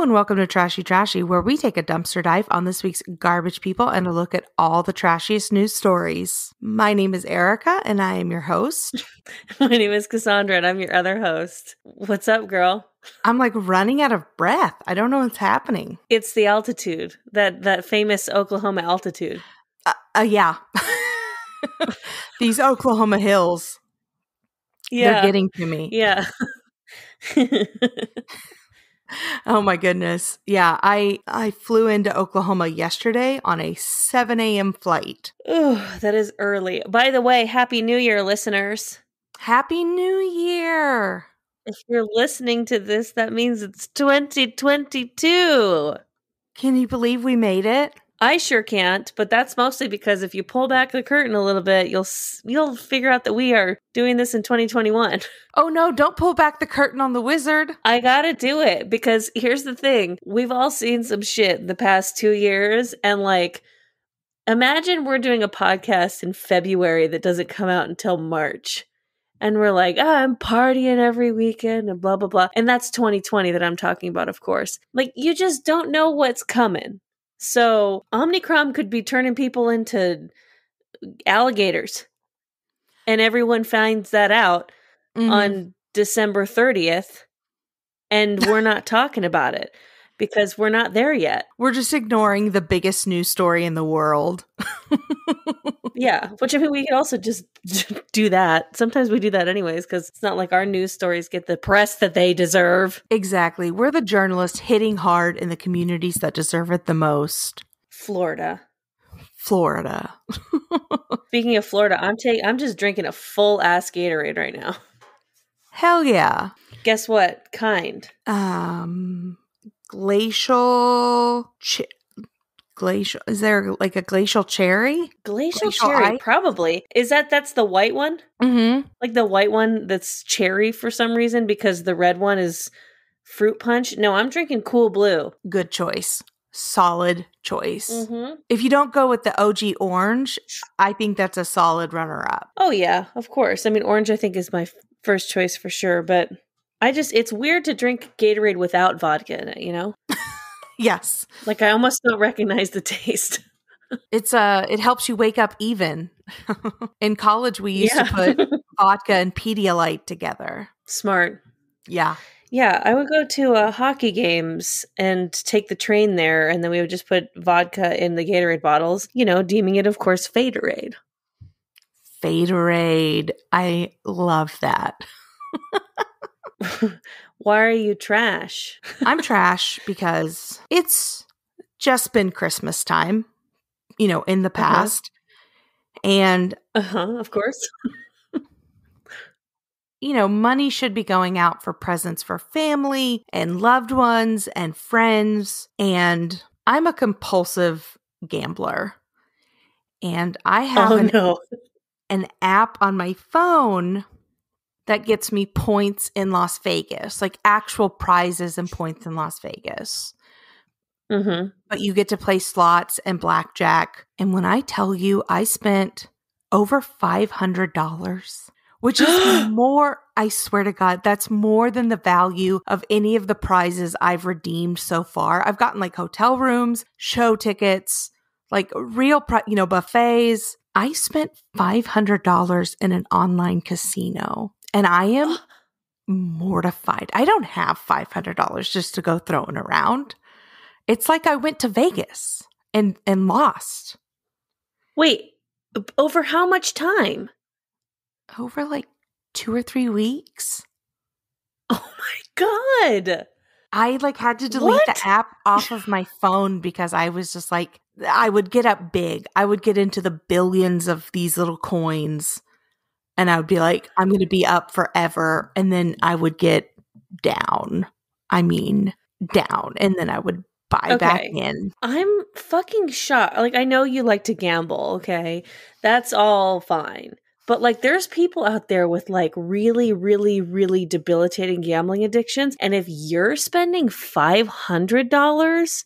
and welcome to Trashy Trashy, where we take a dumpster dive on this week's garbage people and a look at all the trashiest news stories. My name is Erica, and I am your host. My name is Cassandra, and I'm your other host. What's up, girl? I'm like running out of breath. I don't know what's happening. It's the altitude, that famous Oklahoma altitude. Yeah. These Oklahoma hills. Yeah. They're getting to me. Yeah. Oh my goodness. Yeah, I flew into Oklahoma yesterday on a 7 a.m. flight. Ooh, that is early. By the way, Happy New Year, listeners. Happy New Year. If you're listening to this, that means it's 2022. Can you believe we made it? I sure can't, but that's mostly because if you pull back the curtain a little bit, you'll figure out that we are doing this in 2021. Oh no, don't pull back the curtain on the wizard. I gotta do it because here's the thing. We've all seen some shit in the past 2 years, and like, imagine we're doing a podcast in February that doesn't come out until March. And we're like, I'm partying every weekend and blah, blah, blah. And that's 2020 that I'm talking about, of course. Like, you just don't know what's coming. So Omicron could be turning people into alligators. And everyone finds that out on December 30th. And we're not talking about it because we're not there yet. We're just ignoring the biggest news story in the world. Yeah, which I mean, we could also just do that. Sometimes we do that anyways because it's not like our news stories get the press that they deserve. Exactly. We're the journalists hitting hard in the communities that deserve it the most. Florida. Speaking of Florida, I'm just drinking a full ass Gatorade right now. Hell yeah. Guess what? Kind. Glacial. Is there like a glacial cherry? Glacial cherry, probably. That's the white one? Mm-hmm. Like the white one that's cherry for some reason because the red one is fruit punch? No, I'm drinking Cool Blue. Good choice. Solid choice. Mm-hmm. If you don't go with the OG orange, I think that's a solid runner-up. Oh yeah, of course. I mean, orange I think is my first choice for sure, but it's weird to drink Gatorade without vodka in it, you know? Yes. Like I almost don't recognize the taste. It helps you wake up even. In college we used to put vodka and Pedialyte together. Smart. Yeah. Yeah, I would go to hockey games and take the train there, and then we would just put vodka in the Gatorade bottles, deeming it, of course, Fatorade. Fatorade. I love that. Why are you trash? I'm trash because it's just been Christmas time, in the past. And of course. Money should be going out for presents for family and loved ones and friends. And I'm a compulsive gambler. And I have an app on my phone that gets me points in Las Vegas, like actual prizes and points in Las Vegas. Mm-hmm. But you get to play slots and blackjack. And when I tell you I spent over $500, which is more, I swear to God, that's more than the value of any of the prizes I've redeemed so far. I've gotten like hotel rooms, show tickets, like real, buffets. I spent $500 in an online casino. And I am mortified. I don't have $500 just to go throwing around. It's like I went to Vegas and lost. Wait, over how much time? Over like 2 or 3 weeks. Oh my God. I had to delete the app off of my phone because I was just like, I would get up big. I would get into the billions of these little coins. And I would be like, I'm going to be up forever. And then I would get down. And then I would buy back in. I'm fucking shocked. I know you like to gamble, okay? That's all fine. But there's people out there with really, really, really debilitating gambling addictions. And if you're spending $500,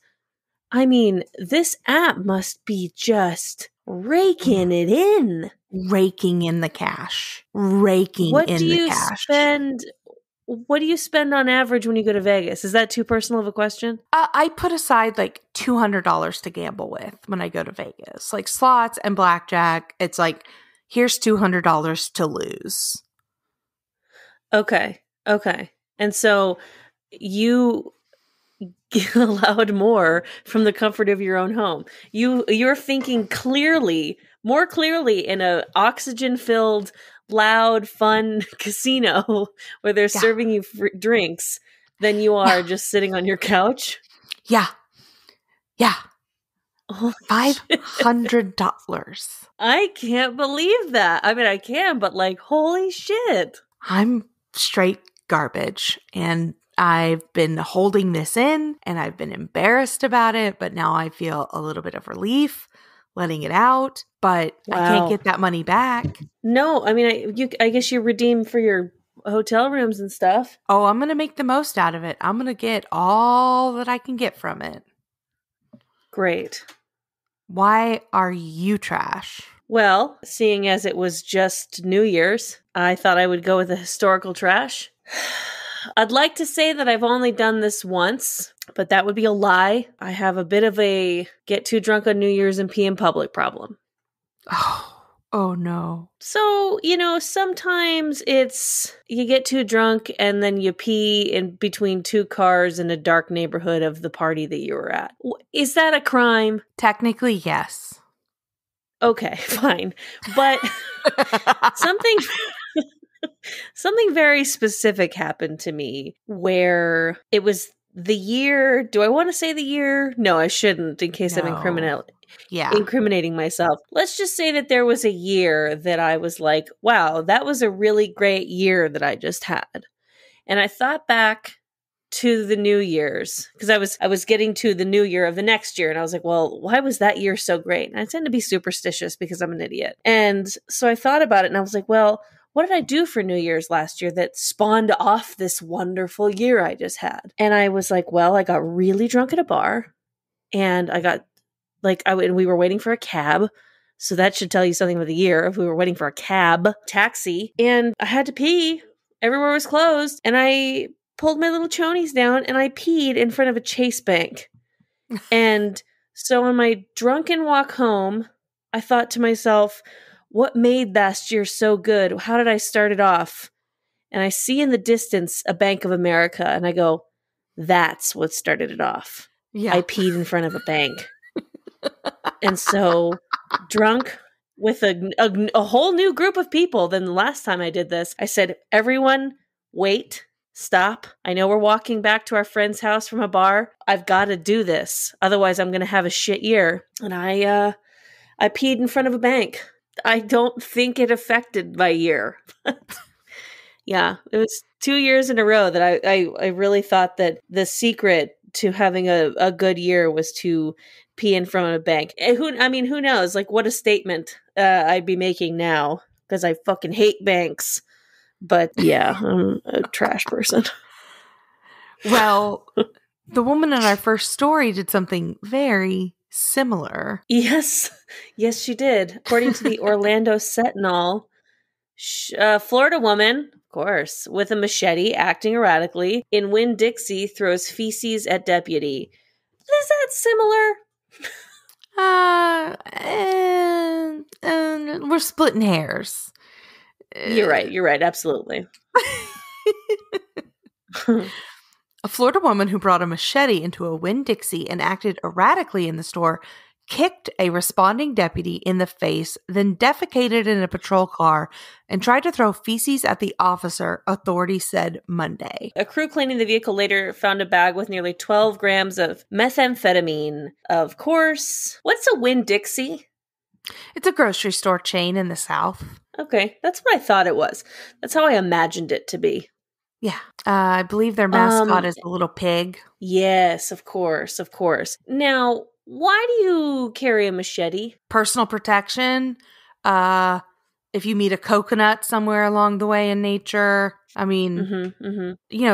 this app must be just raking it in. Raking in the cash. What do you spend what do you spend on average when you go to Vegas? Is that too personal of a question? I put aside like $200 to gamble with when I go to Vegas, like slots and blackjack. It's like, here's $200 to lose. Okay. And so you get allowed more from the comfort of your own home. You're thinking more clearly in a oxygen-filled, loud, fun casino where they're serving you drinks than you are just sitting on your couch. Yeah. Oh, $500. I can't believe that. I mean, I can, but like, holy shit. I'm straight garbage, and I've been holding this in, and I've been embarrassed about it, but now I feel a little bit of relief letting it out, but I can't get that money back. No, I mean, I guess you redeem for your hotel rooms and stuff. Oh, I'm going to make the most out of it. I'm going to get all that I can get from it. Great. Why are you trash? Well, seeing as it was just New Year's, I thought I would go with the historical trash. I'd like to say that I've only done this once, but that would be a lie. I have a bit of a get too drunk on New Year's and pee in public problem. Oh no. So, sometimes it's you get too drunk and then you pee in between two cars in a dark neighborhood of the party that you were at. Is that a crime? Technically, yes. Okay, fine. But something very specific happened to me where it was the year. Do I want to say the year? No, I shouldn't in case I'm incriminating myself. Let's just say that there was a year that I was like, wow, that was a really great year that I just had. And I thought back to the New Year's because I was getting to the new year of the next year. And I was like, well, why was that year so great? And I tend to be superstitious because I'm an idiot. And so I thought about it and I was like, well, what did I do for New Year's last year that spawned off this wonderful year I just had? And I was like, well, I got really drunk at a bar and I got we were waiting for a cab. So that should tell you something about the year if we were waiting for a taxi, and I had to pee. Everywhere was closed. And I pulled my little chonies down and I peed in front of a Chase bank. And so on my drunken walk home, I thought to myself, what made last year so good? How did I start it off? And I see in the distance a Bank of America and I go, that's what started it off. Yeah. I peed in front of a bank. And so drunk with a whole new group of people than the last time I did this, I said, everyone, wait. Stop. I know we're walking back to our friend's house from a bar. I've got to do this. Otherwise, I'm going to have a shit year. And I peed in front of a bank. I don't think it affected my year. Yeah, it was 2 years in a row that I really thought that the secret to having a good year was to pee in front of a bank. Who knows? Like, what a statement I'd be making now because I fucking hate banks. But yeah, I'm a trash person. Well, the woman in our first story did something very similar. Yes, she did. According to the Orlando Sentinel, Florida woman, of course, with a machete acting erratically in Winn-Dixie throws feces at deputy. Is that similar? We're splitting hairs. You're right. Absolutely. A Florida woman who brought a machete into a Winn-Dixie and acted erratically in the store kicked a responding deputy in the face, then defecated in a patrol car and tried to throw feces at the officer, authorities said Monday. A crew cleaning the vehicle later found a bag with nearly 12 grams of methamphetamine. Of course. What's a Winn-Dixie? It's a grocery store chain in the South. Okay, that's what I thought it was. That's how I imagined it to be. Yeah. I believe their mascot is a little pig. Yes, of course. Now, why do you carry a machete? Personal protection. If you meet a coconut somewhere along the way in nature. I mean,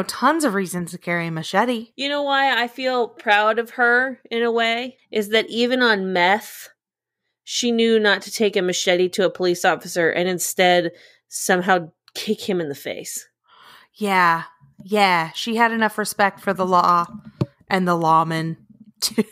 tons of reasons to carry a machete. You know why I feel proud of her in a way? Is that even on meth, she knew not to take a machete to a police officer and instead somehow kick him in the face. Yeah. Yeah, she had enough respect for the law and the lawman to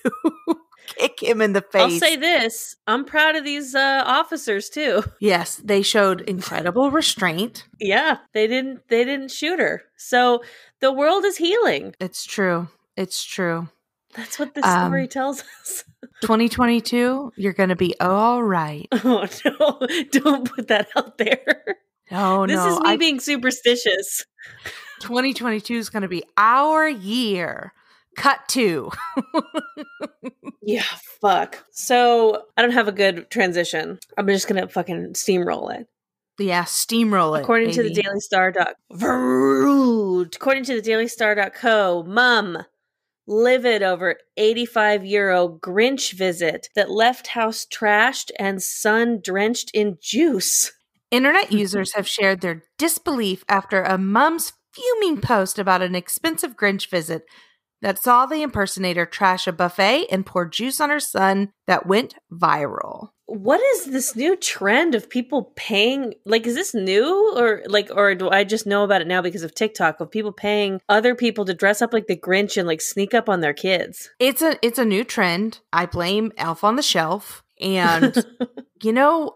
kick him in the face. I'll say this. I'm proud of these officers too. Yes, they showed incredible restraint. Yeah, they didn't shoot her. So the world is healing. It's true. It's true. That's what this story tells us. 2022, you're going to be all right. Oh no, don't put that out there. Oh, This is me being superstitious. 2022 is going to be our year. Cut to. Yeah, fuck. So I don't have a good transition. I'm just going to fucking steamroll it. Yeah, steamroll it. According to the dailystar.co, Mum, livid over 85 euro Grinch visit that left house trashed and son drenched in juice. Internet users have shared their disbelief after a mom's fuming post about an expensive Grinch visit that saw the impersonator trash a buffet and pour juice on her son that went viral. What is this new trend of people paying? Like, is this new or do I just know about it now because of TikTok, of people paying other people to dress up like the Grinch and like sneak up on their kids? It's a new trend. I blame Elf on the Shelf. And,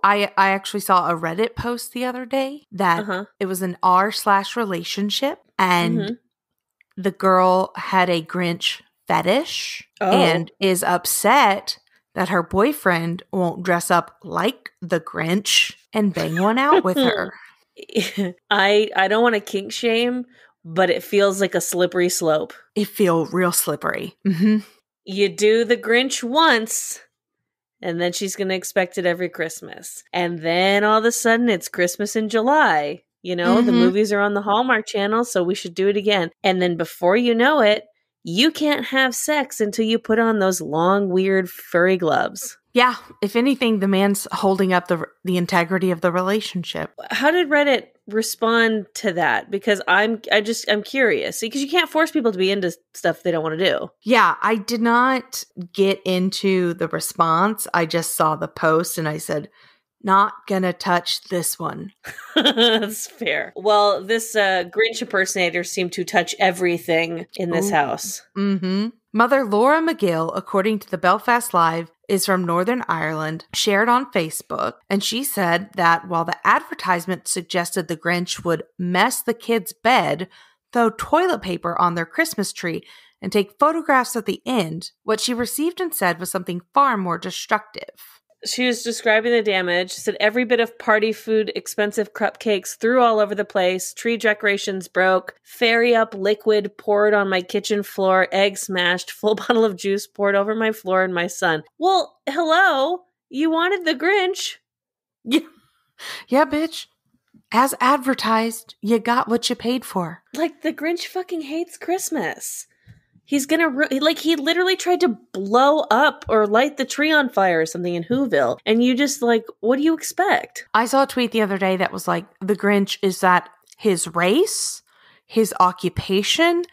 I actually saw a Reddit post the other day that it was an r/relationship and the girl had a Grinch fetish and is upset that her boyfriend won't dress up like the Grinch and bang one out with her. I don't want to kink shame, but it feels like a slippery slope. It feels real slippery. Mm-hmm. You do the Grinch once, and then she's going to expect it every Christmas. And then all of a sudden it's Christmas in July. The movies are on the Hallmark Channel, so we should do it again. And then before you know it, you can't have sex until you put on those long, weird, furry gloves. Yeah. If anything, the man's holding up the integrity of the relationship. How did Reddit respond to that? Because I'm curious. Because you can't force people to be into stuff they don't want to do. Yeah. I did not get into the response. I just saw the post and I said, not gonna touch this one. That's fair. Well, this Grinch impersonator seemed to touch everything in this house. Mm-hmm. Mother Laura McGill, according to the Belfast Live, is from Northern Ireland, shared on Facebook, and she said that while the advertisement suggested the Grinch would mess the kids' bed, throw toilet paper on their Christmas tree, and take photographs at the end, what she received and said was something far more destructive. She was describing the damage. She said every bit of party food, expensive cupcakes threw all over the place, tree decorations broke, fairy up liquid poured on my kitchen floor, egg smashed, full bottle of juice poured over my floor and my son. Well, hello? You wanted the Grinch. Yeah, bitch. As advertised, you got what you paid for. Like, the Grinch fucking hates Christmas. He's gonna, he literally tried to blow up or light the tree on fire or something in Whoville. And you just, what do you expect? I saw a tweet the other day that was like, the Grinch, is that his race, his occupation,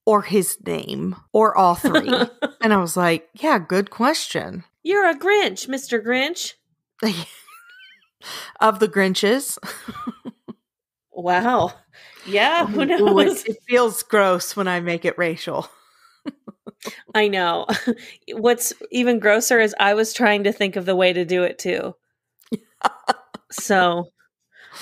or his name? Or all three? And I was like, yeah, good question. You're a Grinch, Mr. Grinch. Of the Grinches. Wow. Yeah, who knows? It feels gross when I make it racial. I know. What's even grosser is I was trying to think of the way to do it too. So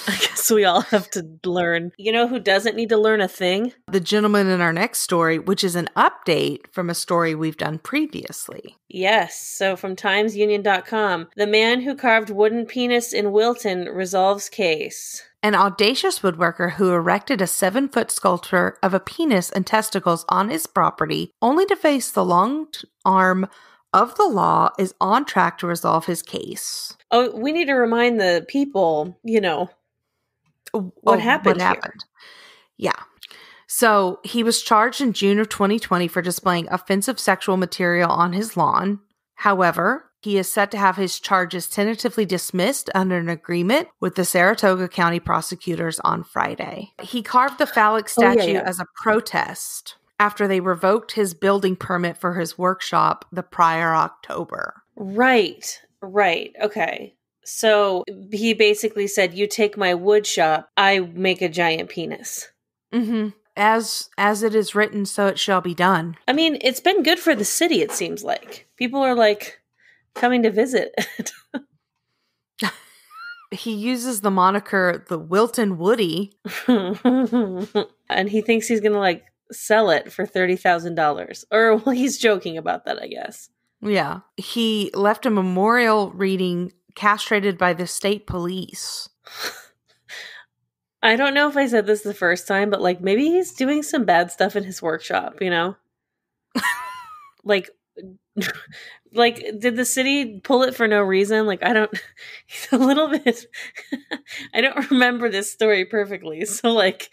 I guess we all have to learn. You know who doesn't need to learn a thing? The gentleman in our next story, which is an update from a story we've done previously. Yes. So from TimesUnion.com, the man who carved wooden penis in Wilton resolves case. An audacious woodworker who erected a 7-foot sculpture of a penis and testicles on his property, only to face the long arm of the law, is on track to resolve his case. Oh, we need to remind the people, what happened here. Yeah. So he was charged in June of 2020 for displaying offensive sexual material on his lawn. However, he is set to have his charges tentatively dismissed under an agreement with the Saratoga County prosecutors on Friday. He carved the phallic statue as a protest after they revoked his building permit for his workshop the prior October. Right. Okay. So he basically said, you take my wood shop, I make a giant penis. Mm-hmm. as it is written, so it shall be done. I mean, it's been good for the city, it seems like. People are like coming to visit. He uses the moniker the Wilton Woody. And he thinks he's going to like sell it for $30,000. Or, well, he's joking about that, I guess. Yeah. He left a memorial reading castrated by the state police. I don't know if I said this the first time, but like maybe he's doing some bad stuff in his workshop, you know? like did the city pull it for no reason? Like, I don't he's a little bit I don't remember this story perfectly. So like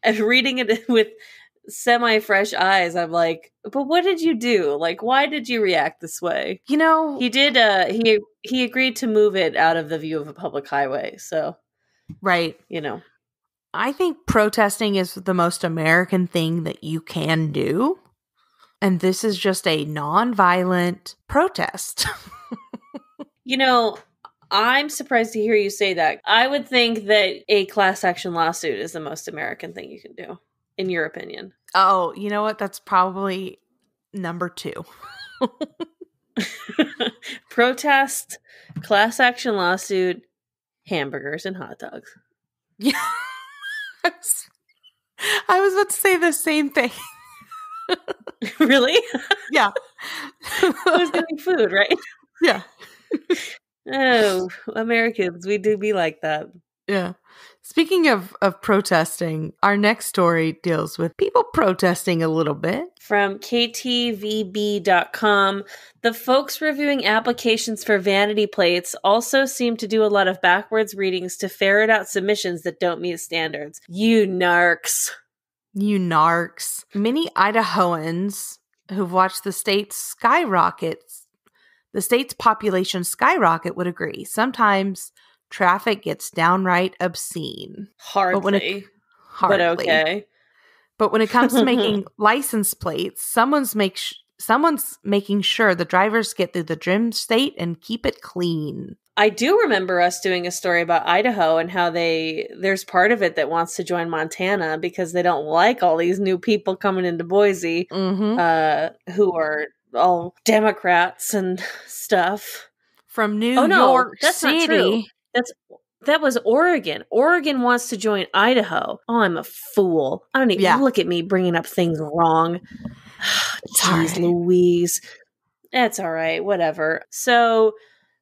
and reading it with semi-fresh eyes, I'm like, but what did you do? Like, why did you react this way? You know, He did he agreed to move it out of the view of a public highway, so right. you know. I think protesting is the most American thing that you can do. And this is just a non-violent protest. You know, I'm surprised to hear you say that. I would think that a class action lawsuit is the most American thing you can do, in your opinion. Oh, you know what? That's probably number 2. Protest, class action lawsuit, hamburgers and hot dogs. Yeah. I was about to say the same thing. Really? Yeah. Who's getting food, right? Yeah. Oh, Americans, we do be like that. Yeah. Speaking of protesting, our next story deals with people protesting a little bit. From KTVB.com, the folks reviewing applications for vanity plates also seem to do a lot of backwards readings to ferret out submissions that don't meet standards. You narcs. You narcs. Many Idahoans who've watched the state's population skyrocket would agree. Sometimes traffic gets downright obscene. Hardly. But okay. But when it comes to making license plates, someone's making sure the drivers get through the dream state and keep it clean. I do remember us doing a story about Idaho and how there's part of it that wants to join Montana because they don't like all these new people coming into Boise, who are all Democrats and stuff. From New York that's City. Not true. That was Oregon. Oregon wants to join Idaho. Oh, I'm a fool. I don't even look at me bringing up things wrong. Jeez Louise. That's all right. Whatever. So,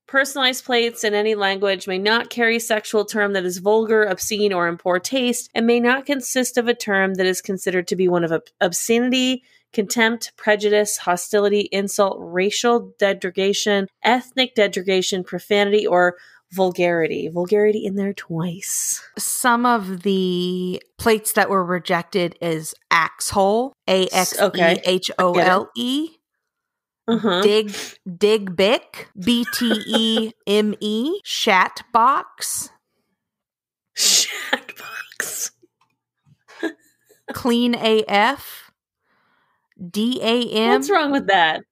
personalized plates in any language may not carry sexual term that is vulgar, obscene, or in poor taste, and may not consist of a term that is considered to be one of obscenity, contempt, prejudice, hostility, insult, racial degradation, ethnic degradation, profanity, or vulgarity. Vulgarity in there twice. Some of the plates that were rejected is Axhole, AXEHOLE. Dig Bic, BTEME, Shatbox, Clean AF, DAM. What's wrong with that?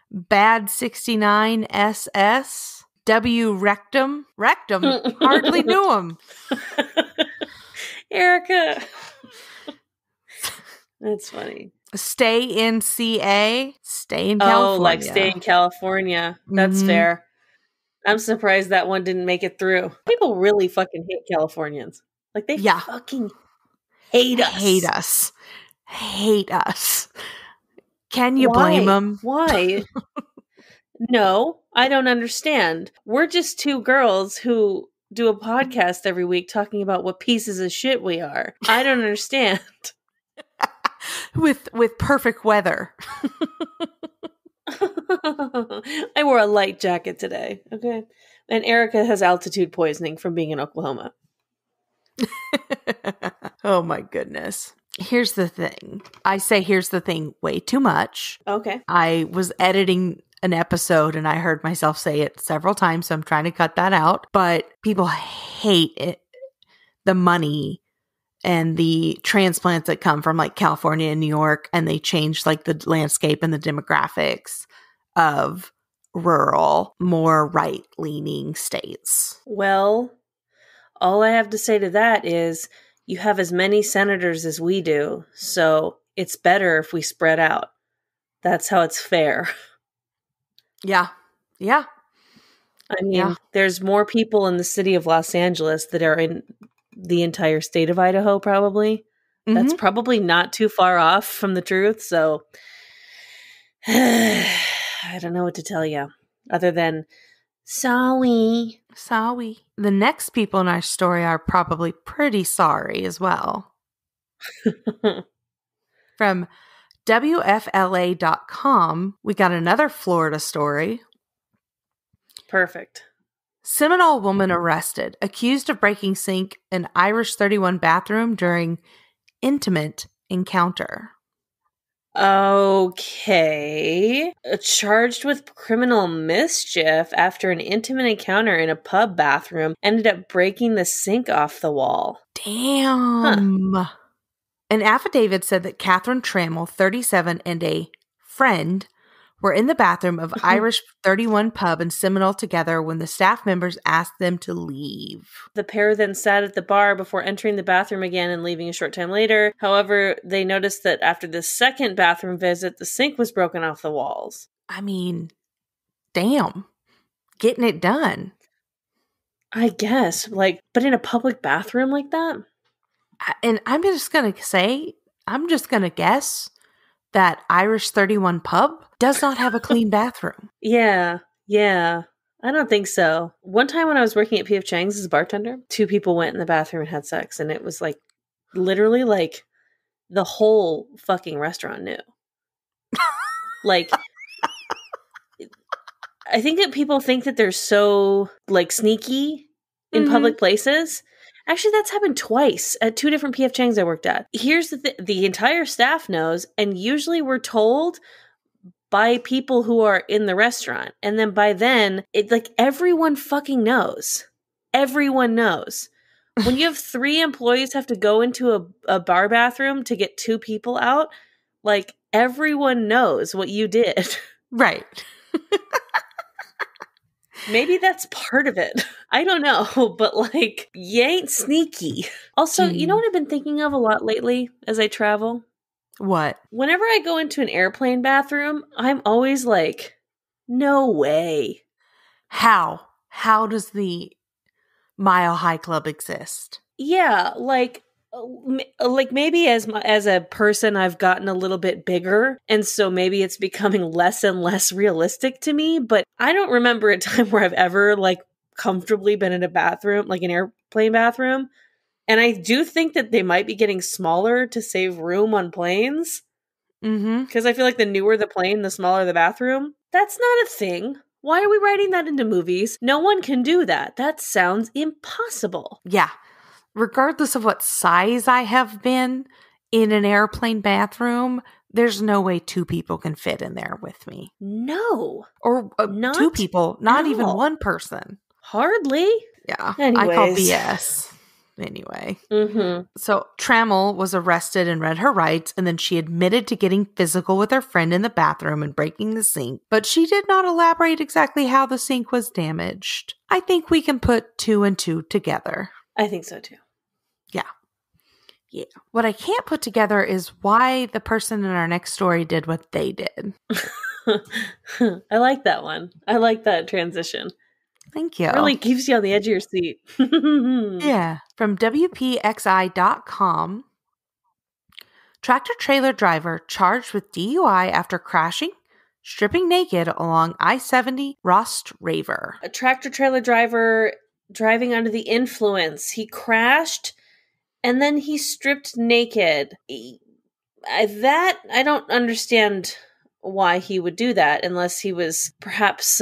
Bad 69 SS, W Rectum. Hardly knew him. Erica. That's funny. Stay in CA, stay in California. Oh, like stay in California. That's fair. I'm surprised that one didn't make it through. People really fucking hate Californians. Like, they fucking hate us. Hate us. Can you blame them? Why? No, I don't understand. We're just two girls who do a podcast every week talking about what pieces of shit we are. I don't understand. With perfect weather. I wore a light jacket today, okay? And Erica has altitude poisoning from being in Oklahoma. Oh my goodness. Here's the thing. I say here's the thing way too much. Okay. I was editing an episode and I heard myself say it several times, so I'm trying to cut that out. But people hate it, the money and the transplants that come from like California and New York, and they change like the landscape and the demographics of rural, more right-leaning states. Well, all I have to say to that is you have as many senators as we do, so it's better if we spread out. That's how it's fair. Yeah. Yeah. I mean, there's more people in the city of Los Angeles that are in the entire state of Idaho, probably. Mm-hmm. That's probably not too far off from the truth, so I don't know what to tell you other than sorry. Sorry. The next people in our story are probably pretty sorry as well. From WFLA.com, we got another Florida story. Perfect. Seminole woman arrested, accused of breaking sink in Irish 31 bathroom during intimate encounter. Okay. Charged with criminal mischief after an intimate encounter in a pub bathroom, ended up breaking the sink off the wall. Damn. Huh. An affidavit said that Catherine Trammell, 37, and a friend were in the bathroom of Irish 31 pub in Seminole together when the staff members asked them to leave. The pair then sat at the bar before entering the bathroom again and leaving a short time later. However, they noticed that after the second bathroom visit, the sink was broken off the walls. I mean, damn. Getting it done. I guess. But in a public bathroom like that? And I'm just going to guess that Irish 31 pub does not have a clean bathroom. Yeah. I don't think so. One time when I was working at P.F. Chang's as a bartender, 2 people went in the bathroom and had sex, and it was literally the whole fucking restaurant knew. I think that people think that they're so sneaky in public places. Actually, that's happened twice at 2 different P.F. Chang's I worked at. Here's the entire staff knows, and usually we're told by people who are in the restaurant. And then by then, everyone fucking knows. Everyone knows. When you have 3 employees have to go into a bar bathroom to get 2 people out, everyone knows what you did. Right. Maybe that's part of it. I don't know, but you ain't sneaky. Also, you know what I've been thinking of a lot lately as I travel? What? Whenever I go into an airplane bathroom, I'm always no way. How? How does the Mile High Club exist? Yeah, maybe as a person I've gotten a little bit bigger, and so maybe it's becoming less and less realistic to me, but I don't remember a time where I've ever comfortably been in a bathroom, an airplane bathroom. And I do think that they might be getting smaller to save room on planes. Because I feel like the newer the plane, the smaller the bathroom. That's not a thing. Why are we writing that into movies? No one can do that. That sounds impossible. Yeah. Regardless of what size I have been in an airplane bathroom, there's no way 2 people can fit in there with me. No. Or 2 people, not even 1 person. Hardly. Yeah. Anyways. I call BS. Anyway. So Trammell was arrested and read her rights, and then she admitted to getting physical with her friend in the bathroom and breaking the sink, but she did not elaborate exactly how the sink was damaged. I think we can put 2 and 2 together. I think so too. Yeah. What I can't put together is why the person in our next story did what they did. I like that one. I like that transition. Thank you. It really keeps you on the edge of your seat. Yeah. From WPXI.com, tractor trailer driver charged with DUI after crashing, stripping naked along I-70 Rost Raver. A tractor trailer driver driving under the influence. He crashed and then he stripped naked. That, I don't understand why he would do that unless he was perhaps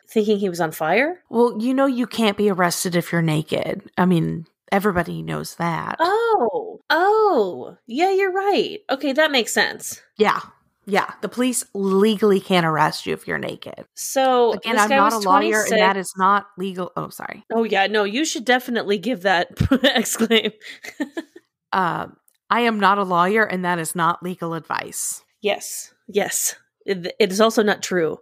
thinking he was on fire. Well, you can't be arrested if you're naked. I mean, everybody knows that. Oh, yeah, you're right. Okay, that makes sense. Yeah. The police legally can't arrest you if you're naked. So, again, I'm not a lawyer, and that is not legal. Oh, sorry. Oh, yeah, no, you should definitely give that exclaim. I am not a lawyer, and that is not legal advice. Yes. It is also not true.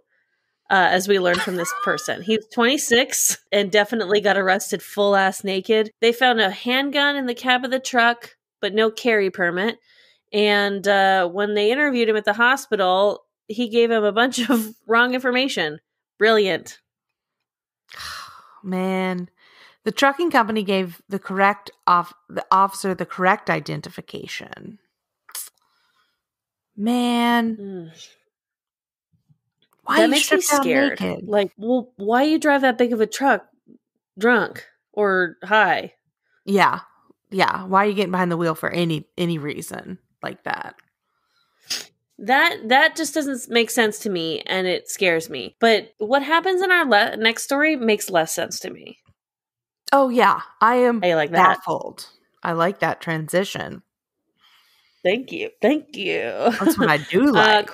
as we learned from this person. He was 26 and definitely got arrested full ass naked. They found a handgun in the cab of the truck, but no carry permit. And when they interviewed him at the hospital, he gave him a bunch of wrong information. Brilliant. Man, the trucking company gave the officer the correct identification. Man. Why that makes me scared. Naked? Like, well, why you drive that big of a truck drunk or high? Yeah. Why are you getting behind the wheel for any reason like that? That just doesn't make sense to me, and it scares me. But what happens in our next story makes less sense to me. Oh yeah, I am baffled. I like that transition. Thank you. That's what I do like.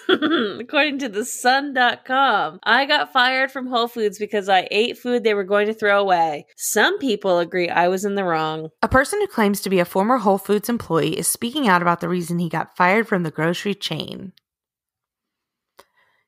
According to the sun.com, I got fired from Whole Foods because I ate food they were going to throw away. Some people agree I was in the wrong. A person who claims to be a former Whole Foods employee is speaking out about the reason he got fired from the grocery chain.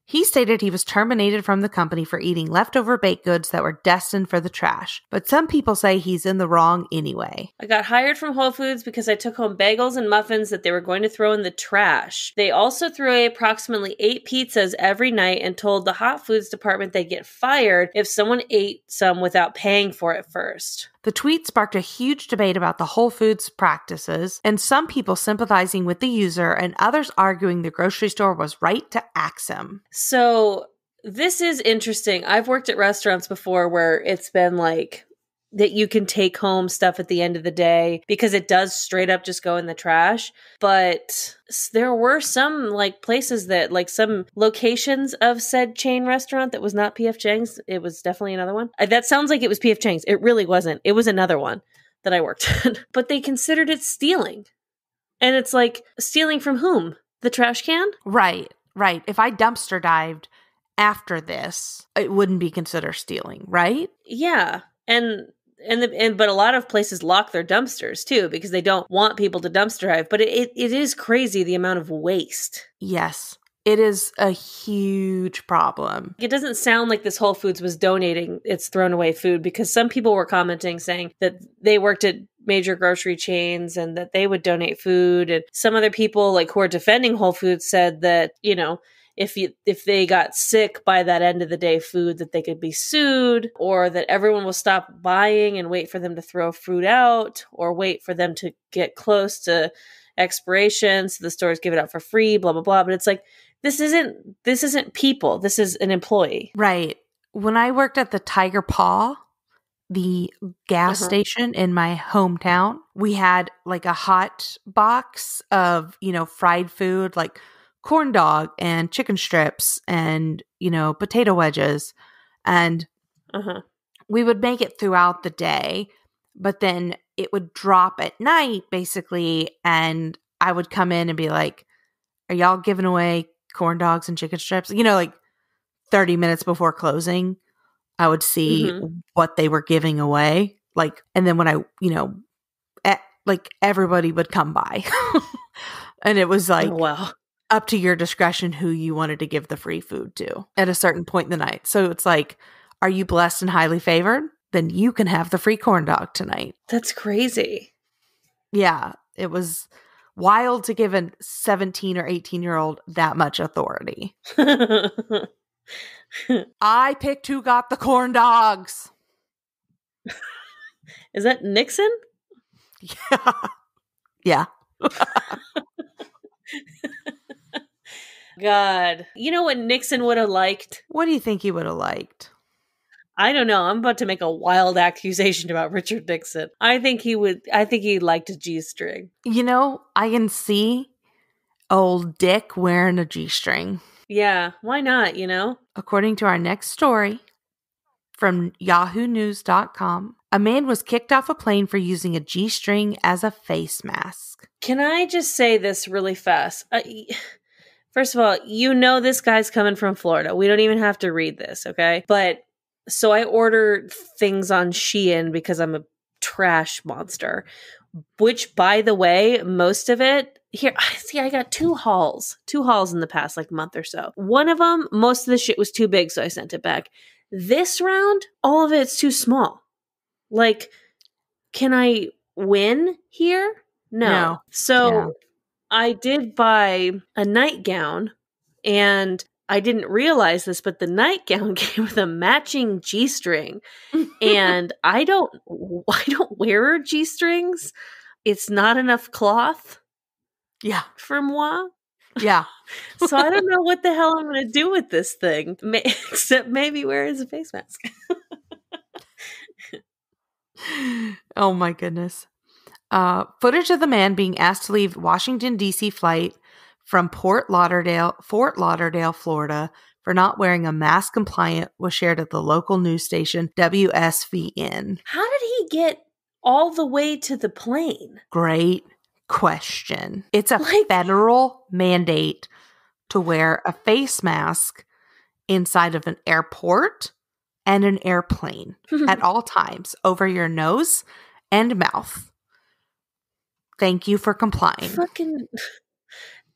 He stated he was terminated from the company for eating leftover baked goods that were destined for the trash, but some people say he's in the wrong anyway. I got hired from Whole Foods because I took home bagels and muffins that they were going to throw in the trash. They also threw away approximately 8 pizzas every night and told the hot foods department they'd get fired if someone ate some without paying for it first. The tweet sparked a huge debate about the Whole Foods practices, and some people sympathizing with the user and others arguing the grocery store was right to axe him. So this is interesting. I've worked at restaurants before where it's been like that you can take home stuff at the end of the day because it does straight up just go in the trash. But there were some like places that like some locations of said chain restaurant that was not P.F. Chang's. It was definitely another one. That sounds like it was P.F. Chang's. It really wasn't. It was another one that I worked at. But they considered it stealing. And it's like, stealing from whom? The trash can? Right. If I dumpster dived after this, it wouldn't be considered stealing, right? Yeah. But a lot of places lock their dumpsters too because they don't want people to dumpster dive. But it is crazy the amount of waste. Yes, it is a huge problem. It doesn't sound like this Whole Foods was donating its thrown away food because some people were commenting saying that they worked at major grocery chains and that they would donate food. And some other people like who are defending Whole Foods said that, you know, if they got sick by that end of the day food, that they could be sued, or that everyone will stop buying and wait for them to throw food out, or wait for them to get close to expiration so the stores give it out for free, blah, blah, blah. But it's like, this isn't people. This is an employee. Right. When I worked at the Tiger Paw, the gas station in my hometown, we had like a hot box of, you know, fried food, like corn dog and chicken strips and, you know, potato wedges. And we would make it throughout the day, but then it would drop at night basically. And I would come in and be like, are y'all giving away corn dogs and chicken strips? You know, like 30 minutes before closing, I would see what they were giving away. Like, and then when I, you know, like everybody would come by and it was like, wow, up to your discretion who you wanted to give the free food to at a certain point in the night. So it's like, are you blessed and highly favored? Then you can have the free corn dog tonight. That's crazy. Yeah. It was wild to give a 17 or 18-year-old that much authority. I picked who got the corn dogs. Is that Nixon? Yeah. God. You know what Nixon would have liked? What do you think he would have liked? I don't know. I'm about to make a wild accusation about Richard Nixon. I think he liked a G-string. You know, I can see old Dick wearing a G-string. Yeah, why not, you know? According to our next story from yahoonews.com, a man was kicked off a plane for using a G-string as a face mask. Can I just say this really fast? First of all, you know this guy's coming from Florida. We don't even have to read this, okay? But so I order things on Shein because I'm a trash monster, which, by the way, most of it here, see, I got two hauls in the past like month or so. One of them, most of the shit was too big, so I sent it back. This round, all of it's too small. Like, can I win here? No. So Yeah. I did buy a nightgown, and I didn't realize this, but the nightgown came with a matching G-string. And I don't wear G-strings. It's not enough cloth. Yeah. For moi. Yeah. So I don't know what the hell I'm going to do with this thing, except maybe wear it as a face mask. Oh my goodness. Footage of the man being asked to leave Washington, D.C. flight from Fort Lauderdale, Florida for not wearing a mask compliant was shared at the local news station WSVN. How did he get all the way to the plane? Great question. It's a federal mandate to wear a face mask inside of an airport and an airplane at all times over your nose and mouth. Thank you for complying. Fucking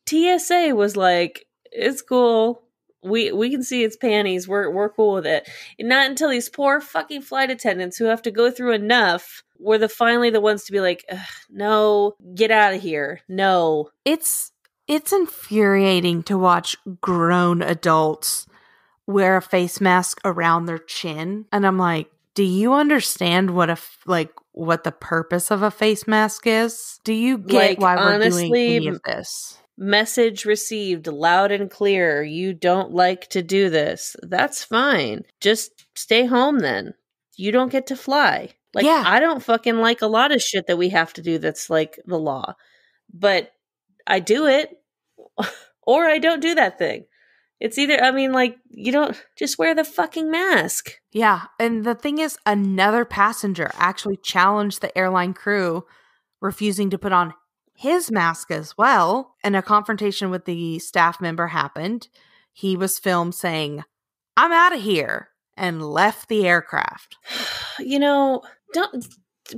TSA was like, it's cool. We can see its panties. We're cool with it. And not until these poor fucking flight attendants who have to go through enough were finally the ones to be like, no, get out of here. No. It's infuriating to watch grown adults wear a face mask around their chin. And I'm like, do you understand what the purpose of a face mask is? Do you get why we're doing any of this? Message received loud and clear. You don't like to do this. That's fine. Just stay home then. You don't get to fly. Like, yeah. I don't fucking like a lot of shit that we have to do that's like the law. But I do it or I don't do that thing. It's either, I mean, like, you don't just wear the fucking mask. Yeah. And the thing is, another passenger actually challenged the airline crew, refusing to put on his mask as well. And a confrontation with the staff member happened. He was filmed saying, "I'm out of here," and left the aircraft. You know,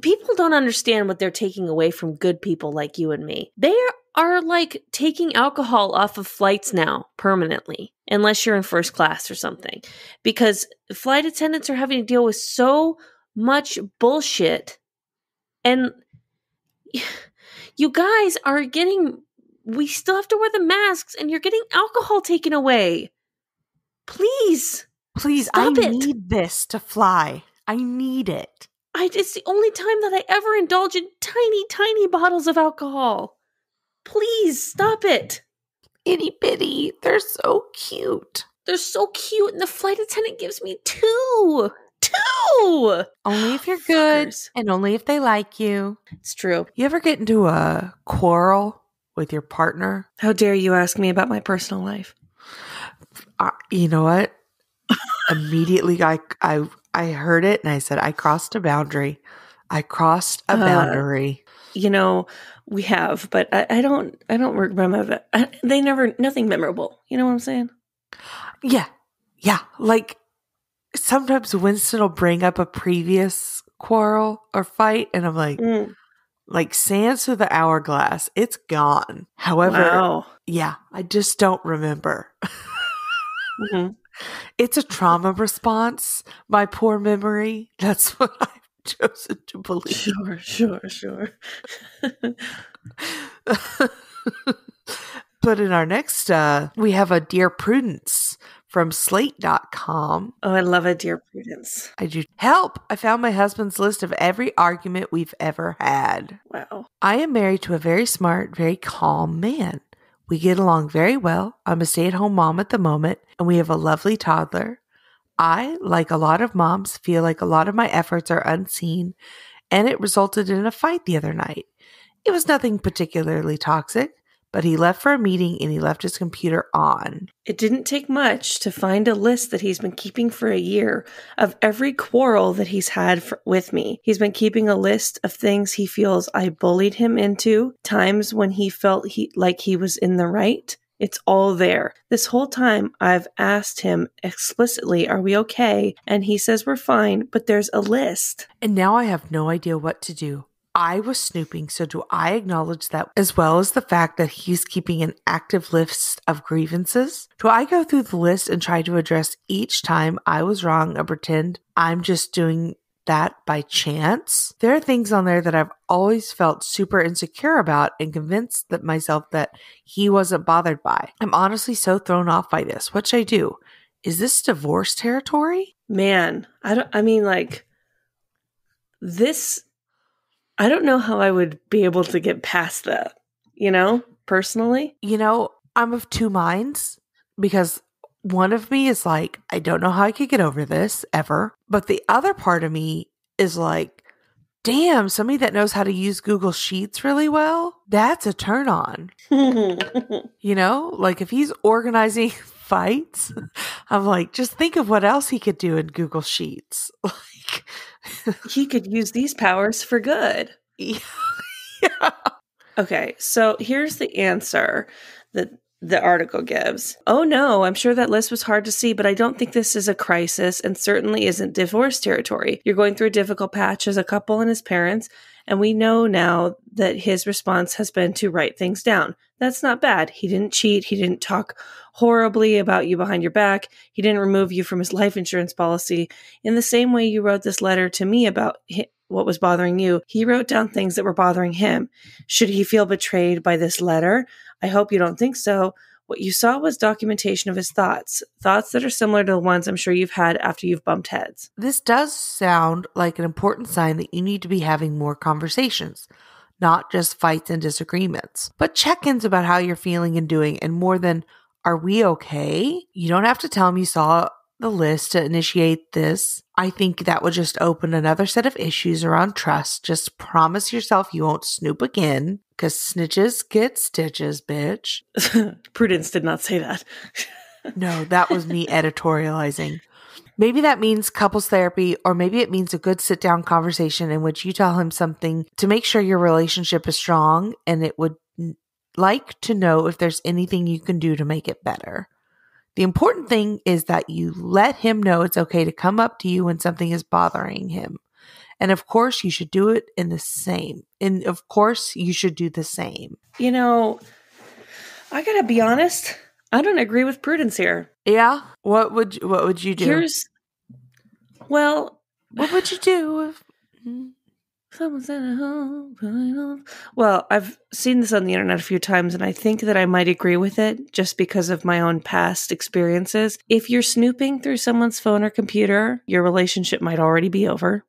people don't understand what they're taking away from good people like you and me. They are like taking alcohol off of flights now permanently, unless you're in first class or something, because flight attendants are having to deal with so much bullshit. And you guys are we still have to wear the masks, and you're getting alcohol taken away. Please, I need this to fly. I need it. It's the only time that I ever indulge in tiny, tiny bottles of alcohol. Please stop it. Itty bitty. They're so cute. They're so cute, and the flight attendant gives me two. Only if you're good, and only if they like you. It's true. You ever get into a quarrel with your partner? How dare you ask me about my personal life? You know what? Immediately, I heard it, and I said, I crossed a boundary. You know, we have, but I don't remember that. Nothing memorable. You know what I'm saying? Yeah. Like, sometimes Winston will bring up a previous quarrel or fight, and I'm like, like sands through the hourglass, it's gone. However, yeah, I just don't remember. Mm-hmm. It's a trauma response, my poor memory. That's what I've chosen to believe. Sure. But in our next, we have a Dear Prudence from Slate.com. Oh, I love a Dear Prudence. I do. Help! I found my husband's list of every argument we've ever had. Wow. I am married to a very smart, very calm man. We get along very well. I'm a stay-at-home mom at the moment, and we have a lovely toddler. I, like a lot of moms, feel like a lot of my efforts are unseen, and it resulted in a fight the other night. It was nothing particularly toxic, but he left for a meeting and he left his computer on. It didn't take much to find a list that he's been keeping for a year of every quarrel that he's had with me. He's been keeping a list of things he feels I bullied him into, times when he felt like he was in the right. It's all there. This whole time I've asked him explicitly, are we okay? And he says we're fine, but there's a list. And now I have no idea what to do. I was snooping, so do I acknowledge that as well as the fact that he's keeping an active list of grievances? Do I go through the list and try to address each time I was wrong and pretend I'm just doing that by chance? There are things on there that I've always felt super insecure about and convinced that myself that he wasn't bothered by. I'm honestly so thrown off by this. What should I do? Is this divorce territory? Man, I don't know how I would be able to get past that, personally. I'm of two minds because one of me is like, I don't know how I could get over this ever. But the other part of me is like, damn, somebody that knows how to use Google Sheets really well, that's a turn on. Like if he's organizing fights, I'm like, just think of what else he could do in Google Sheets. Like he could use these powers for good. Yeah. Okay, so here's the answer that the article gives. Oh no, I'm sure that list was hard to see, but I don't think this is a crisis and certainly isn't divorce territory. You're going through a difficult patch as a couple and as parents, and we know now that his response has been to write things down. That's not bad. He didn't cheat. He didn't talk horribly about you behind your back. He didn't remove you from his life insurance policy. In the same way you wrote this letter to me about what was bothering you, he wrote down things that were bothering him. Should he feel betrayed by this letter? I hope you don't think so. What you saw was documentation of his thoughts that are similar to the ones I'm sure you've had after you've bumped heads. This does sound like an important sign that you need to be having more conversations, not just fights and disagreements, but check-ins about how you're feeling and doing, and more than, are we okay? You don't have to tell him you saw the list to initiate this. I think that would just open another set of issues around trust. Just promise yourself you won't snoop again, because snitches get stitches, bitch. Prudence did not say that. No, that was me editorializing. Maybe that means couples therapy, or maybe it means a good sit-down conversation in which you tell him something to make sure your relationship is strong, and it would like to know if there's anything you can do to make it better. The important thing is that you let him know it's okay to come up to you when something is bothering him. And of course, you should do it in the same. And of course, you should do the same. I gotta be honest. I don't agree with Prudence here. Yeah? What would you do? What would you do if someone's at home? Well, I've seen this on the internet a few times, and I think that I might agree with it just because of my own past experiences. If you're snooping through someone's phone or computer, your relationship might already be over.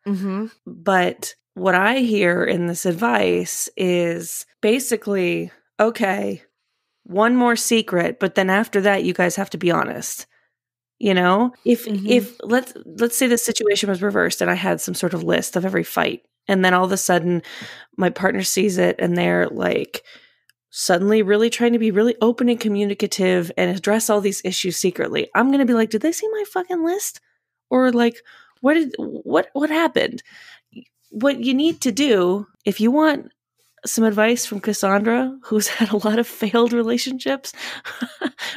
Mm-hmm. But what I hear in this advice is basically, okay, one more secret, but then after that, you guys have to be honest. If let's say the situation was reversed and I had some sort of list of every fight, and then all of a sudden my partner sees it and they're like suddenly really trying to be really open and communicative and address all these issues secretly, I'm going to be like, did they see my fucking list? Or like, what happened? What you need to do, if you want some advice from Cassandra, who's had a lot of failed relationships,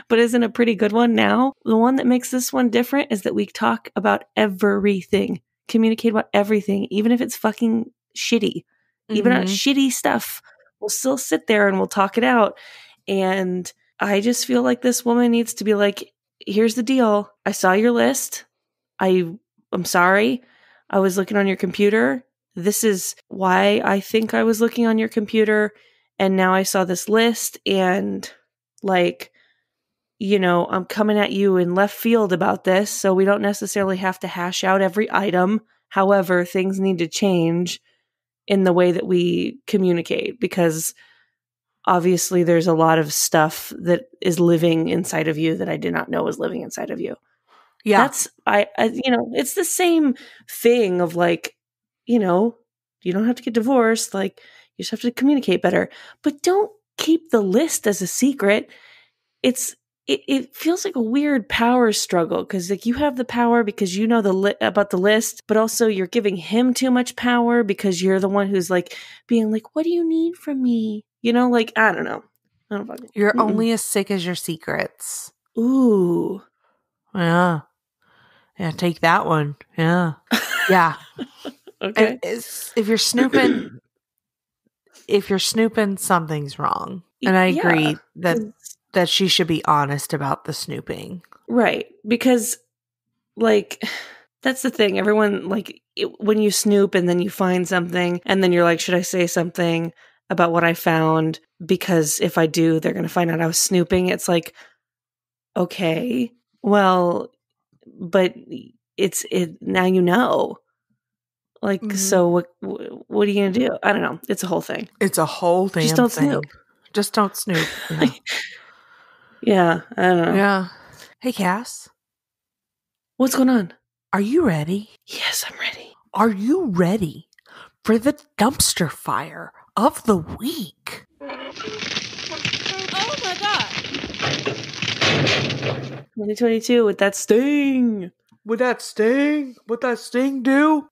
but is in a pretty good one now, the one that makes this one different is that we talk about everything, communicate about everything, even if it's fucking shitty, even about shitty stuff. We'll still sit there and we'll talk it out. And I just feel like this woman needs to be like, here's the deal. I saw your list. I'm sorry. I was looking on your computer. This is why I think I was looking on your computer. And now I saw this list and I'm coming at you in left field about this. So we don't necessarily have to hash out every item. However, things need to change in the way that we communicate, because obviously there's a lot of stuff that is living inside of you that I did not know was living inside of you. Yeah. That's, it's the same thing of you don't have to get divorced. You just have to communicate better, but don't keep the list as a secret. It feels like a weird power struggle, because you have the power because you know about the list, but also you're giving him too much power because you're the one who's being like, what do you need from me? I don't know. I don't fucking. You're only as sick as your secrets. Ooh. Yeah. Yeah, take that one. Yeah. Yeah. Okay. If you're snooping, something's wrong. And I agree that she should be honest about the snooping. Right. Because, like, that's the thing. Everyone, like, when you snoop and then you find something and then you're like, should I say something about what I found? Because if I do, they're going to find out I was snooping. It's like, okay, well, but now you know. Like, so what are you going to do? I don't know. It's a whole thing. It's a whole damn Just don't thing. snoop. Just don't snoop. Yeah. Yeah, I don't know. Yeah. Hey, Cass. What's going on? Are you ready? Yes, I'm ready. Are you ready for the dumpster fire of the week? Oh my God. 2022 with that sting. Would that sting? Would that sting do?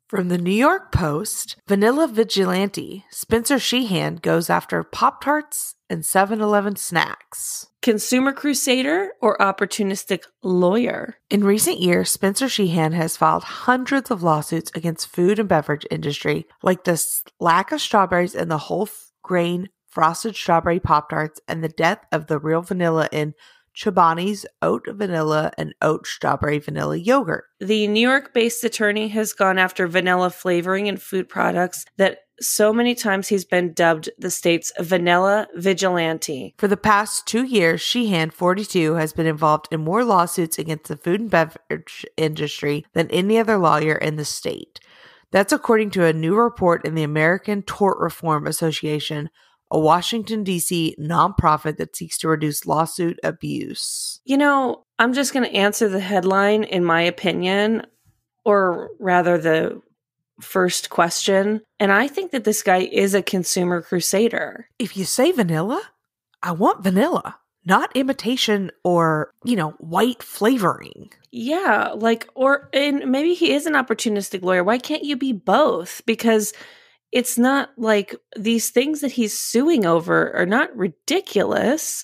From the New York Post, Vanilla Vigilante, Spencer Sheehan goes after Pop-Tarts and 7-Eleven snacks. Consumer crusader or opportunistic lawyer? In recent years, Spencer Sheehan has filed hundreds of lawsuits against food and beverage industry, like the lack of strawberries in the whole grain frosted strawberry Pop-Tarts and the death of the real vanilla in Chobani's oat vanilla and oat strawberry vanilla yogurt. The New York-based attorney has gone after vanilla flavoring in food products that so many times he's been dubbed the state's vanilla vigilante. For the past 2 years, Sheehan, 42, has been involved in more lawsuits against the food and beverage industry than any other lawyer in the state. That's according to a new report in the American Tort Reform Association, a Washington, D.C. nonprofit that seeks to reduce lawsuit abuse. You know, I'm just going to answer the headline, in my opinion, or rather the first question. And I think that this guy is a consumer crusader. If you say vanilla, I want vanilla, not imitation or, white flavoring. Yeah, and maybe he is an opportunistic lawyer. Why can't you be both? Because it's not like these things that he's suing over are not ridiculous.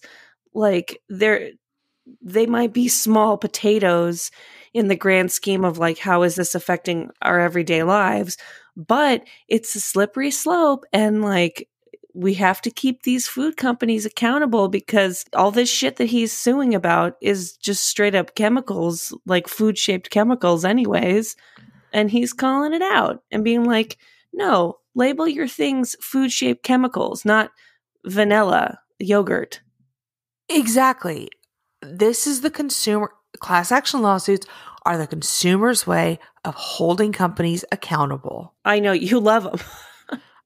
Like they might be small potatoes in the grand scheme of like, how is this affecting our everyday lives? But it's a slippery slope. And like, we have to keep these food companies accountable because all this shit that he's suing about is just straight up chemicals, like food shaped chemicals anyways. And he's calling it out and being like, no, label your things food-shaped chemicals, not vanilla yogurt. Exactly. This is the consumer. Class action lawsuits are the consumer's way of holding companies accountable. I know, you love them.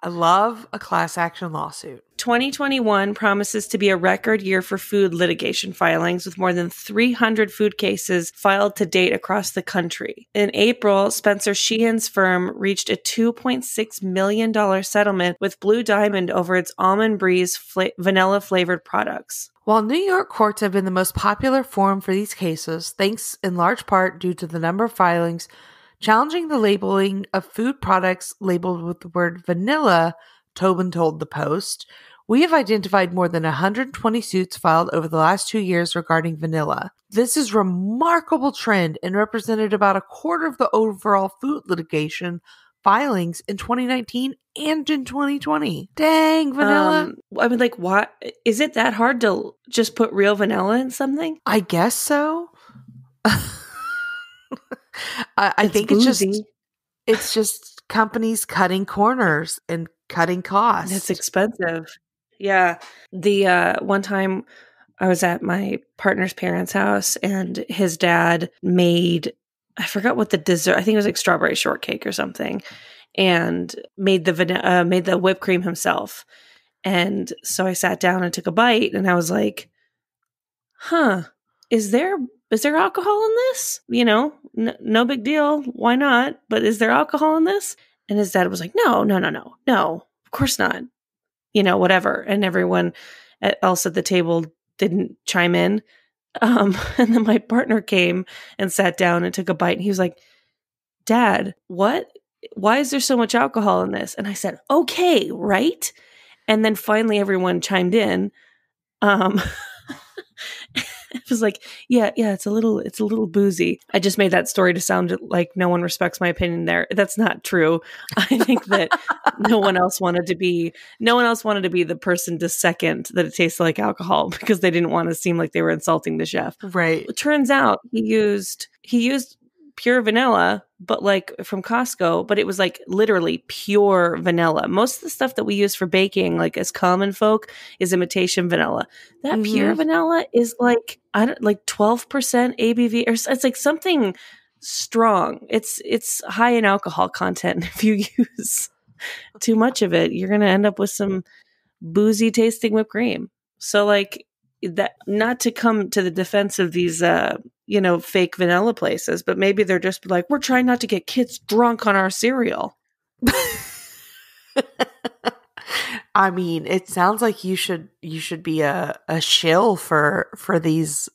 I love a class action lawsuit. 2021 promises to be a record year for food litigation filings, with more than 300 food cases filed to date across the country. In April, Spencer Sheehan's firm reached a $2.6 million settlement with Blue Diamond over its Almond Breeze vanilla-flavored products. While New York courts have been the most popular forum for these cases, thanks in large part due to the number of filings challenging the labeling of food products labeled with the word vanilla, Tobin told the Post, we have identified more than 120 suits filed over the last 2 years regarding vanilla. This is a remarkable trend and represented about a quarter of the overall food litigation filings in 2019 and in 2020. Dang, vanilla. I mean, like, why is it that hard to just put real vanilla in something? I guess so. I think it's just companies cutting corners and cutting costs. It's expensive. Yeah. The one time I was at my partner's parents' house and his dad made, I forgot what the dessert, I think it was like strawberry shortcake or something, and made the whipped cream himself. And so I sat down and took a bite and I was like, is there alcohol in this? No big deal. Why not? But is there alcohol in this? And his dad was like, no, of course not. Whatever. And everyone else at the table didn't chime in. And then my partner came and sat down and took a bite. And he was like, Dad, what? Why is there so much alcohol in this? And I said, okay, right? And then finally everyone chimed in. It was like, yeah, it's a little boozy. I just made that story to sound like no one respects my opinion there. That's not true. I think that no one else wanted to be the person to second that it tasted like alcohol because they didn't want to seem like they were insulting the chef. Right. It turns out he used pure vanilla, but like from Costco, but it was like literally pure vanilla. Most of the stuff that we use for baking, like as common folk, is imitation vanilla. That pure vanilla is like 12% ABV, or it's like something strong. It's high in alcohol content. If you use too much of it, you're gonna end up with some boozy tasting whipped cream. So like that, not to come to the defense of these fake vanilla places, but maybe they're just like, we're trying not to get kids drunk on our cereal. I mean, it sounds like you should be a shill for these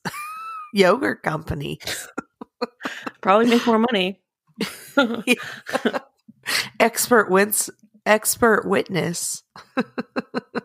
yogurt companies. Probably make more money. Expert witness.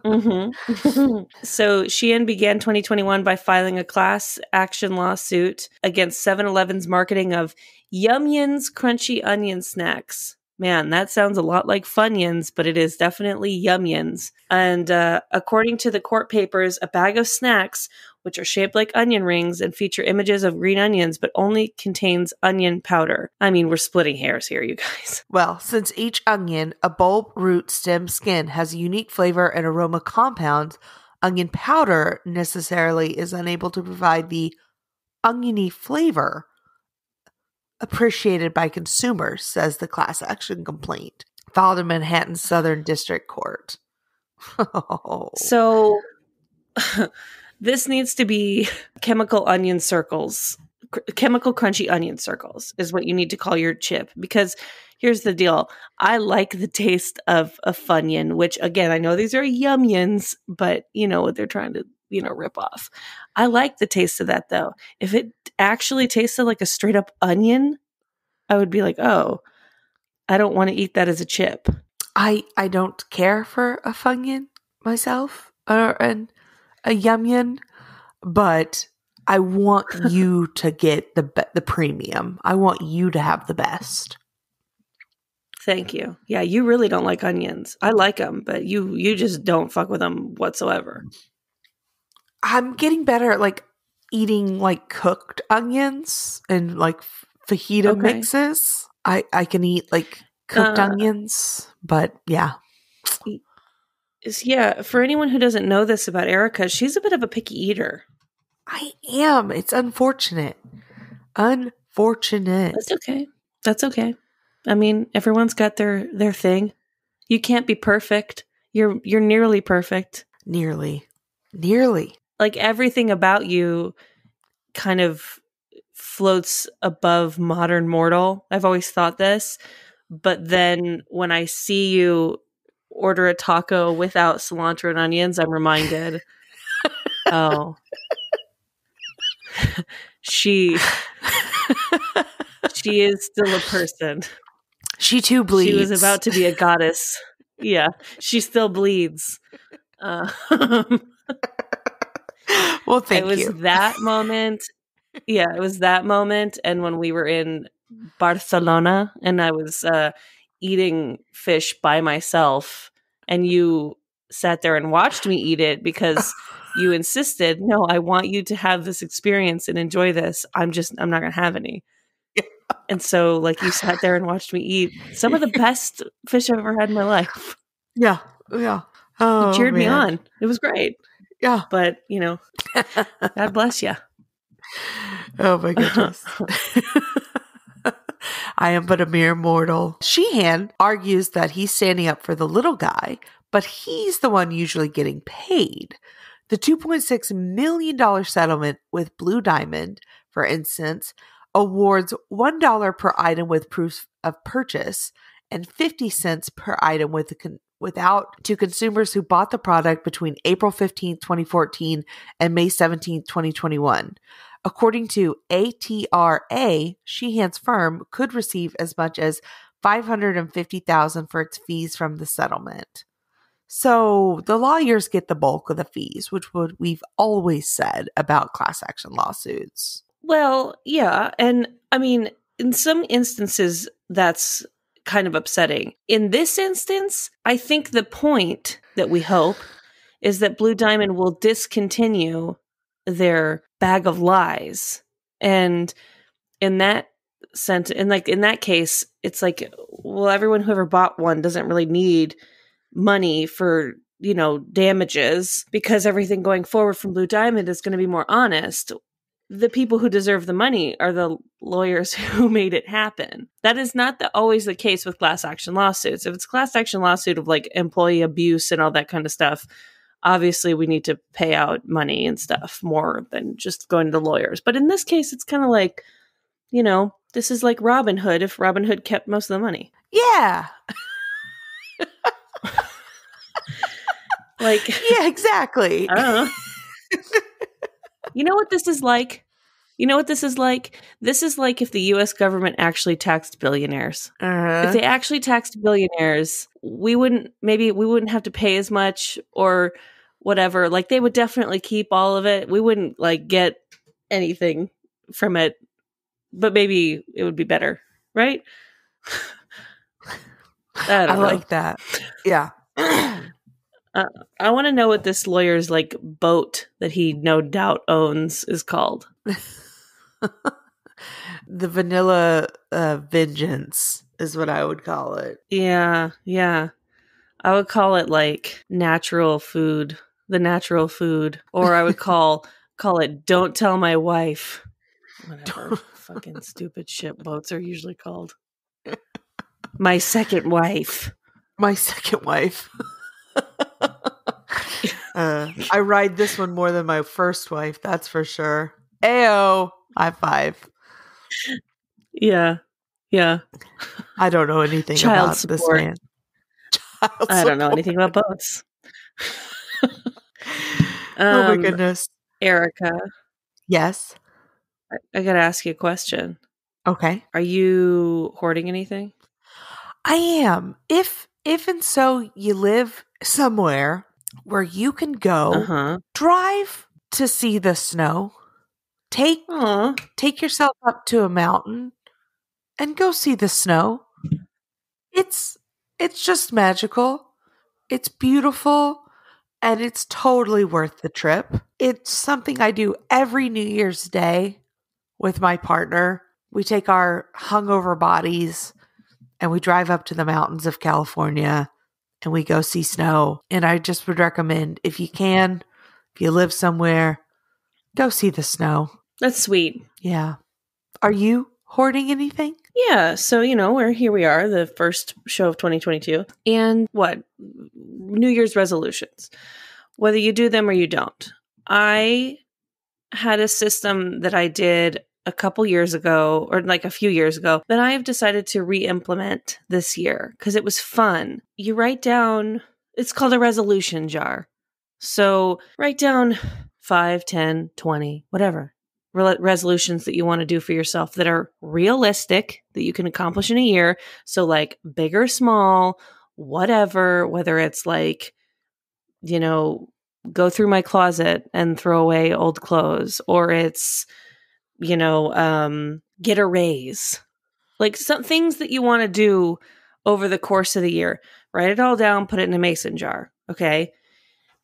Mm-hmm. So Shein began 2021 by filing a class action lawsuit against 7-Eleven's marketing of Yum-Yins crunchy onion snacks. Man, that sounds a lot like Funyuns, but it is definitely Yum-Yins. And according to the court papers, a bag of snacks, which are shaped like onion rings and feature images of green onions, but only contains onion powder. I mean, we're splitting hairs here, you guys. Well, since each onion, a bulb, root, stem, skin, has a unique flavor and aroma compounds, onion powder necessarily is unable to provide the oniony flavor appreciated by consumers, says the class action complaint filed in Manhattan's Southern District Court. So this needs to be chemical onion circles. Chemical crunchy onion circles is what you need to call your chip, because here's the deal. I like the taste of a Funyun, which again, I know these are Yum-Yins, but you know what they're trying to, rip off. I like the taste of that though. If it actually tasted like a straight up onion, I would be like, oh, I don't want to eat that as a chip. I don't care for a Funyun myself, or a Yum-Yun, but I want you to get the premium. I want you to have the best. Thank you. Yeah, you really don't like onions. I like them, but you just don't fuck with them whatsoever. I'm getting better at like eating like cooked onions and like fajita mixes. I can eat like cooked onions, but yeah. Yeah, for anyone who doesn't know this about Erica, she's a bit of a picky eater. I am. It's unfortunate. That's okay. I mean, everyone's got their thing. You can't be perfect. You're nearly perfect. Nearly. Like everything about you kind of floats above modern mortal. I've always thought this, but then when I see you order a taco without cilantro and onions, I'm reminded, oh, she is still a person. She too bleeds. She was about to be a goddess. Yeah, she still bleeds. Well, thank you. It was that moment. Yeah, it was that moment. And when we were in Barcelona and I was eating fish by myself and you sat there and watched me eat it because you insisted, no, I want you to have this experience and enjoy this. I'm not going to have any. And so like you sat there and watched me eat some of the best fish I've ever had in my life. Yeah. Oh, you cheered me on. It was great. Yeah. But, God bless you. Oh my goodness. I am but a mere mortal. Sheehan argues that he's standing up for the little guy, but he's the one usually getting paid. The $2.6 million settlement with Blue Diamond, for instance, awards $1 per item with proof of purchase and 50 cents per item without to consumers who bought the product between April 15, 2014 and May 17, 2021. According to ATRA, Sheehan's firm could receive as much as $550,000 for its fees from the settlement. So the lawyers get the bulk of the fees, which we've always said about class action lawsuits. Well, yeah. And I mean, in some instances, that's kind of upsetting. In this instance, I think the point that we hope is that Blue Diamond will discontinue their bag of lies. And in that sense, and like in that case, it's like, well, everyone who ever bought one doesn't really need money for, damages, because everything going forward from Blue Diamond is going to be more honest. The people who deserve the money are the lawyers who made it happen. That is not always the case with class action lawsuits. If it's a class action lawsuit of like employee abuse and all that kind of stuff, obviously we need to pay out money and stuff more than just going to lawyers. But in this case, it's kind of like, this is like Robin Hood if Robin Hood kept most of the money. Yeah. Like, yeah, exactly. I don't know. You know what this is like? This is like if the U.S. government actually taxed billionaires. If they actually taxed billionaires, we wouldn't have to pay as much or whatever. Like, they would definitely keep all of it. We wouldn't like get anything from it, but maybe it would be better, right? I like that. Yeah. I want to know what this lawyer's like boat that he no doubt owns is called. The Vanilla Vengeance is what I would call it. Yeah. I would call it like natural food, the natural food, or I would call it Don't Tell My Wife. Whatever fucking stupid shit boats are usually called. My second wife. My second wife. I ride this one more than my first wife, that's for sure. Ayo, high five. Yeah. I don't know anything about this man. I don't know anything about boats. Oh my goodness. Erica. Yes? I gotta ask you a question. Okay. Are you hoarding anything? I am. If and so you live somewhere where you can go drive to see the snow, take yourself up to a mountain and go see the snow. It's just magical. It's beautiful, and it's totally worth the trip. It's something I do every New Year's Day with my partner. We take our hungover bodies and we drive up to the mountains of California and we go see snow. And I just would recommend, if you live somewhere, go see the snow. That's sweet. Yeah. Are you hoarding anything? Yeah. So, here we are, the first show of 2022. And what? New Year's resolutions. Whether you do them or you don't. I had a system that I did a couple years ago, or like a few years ago, that I have decided to re-implement this year because it was fun. You write down, it's called a resolution jar. So write down 5, 10, 20, whatever resolutions that you want to do for yourself that are realistic, that you can accomplish in a year. So like big or small, whatever, whether it's like, go through my closet and throw away old clothes, or it's, get a raise, like some things that you want to do over the course of the year. Write it all down, put it in a mason jar. Okay.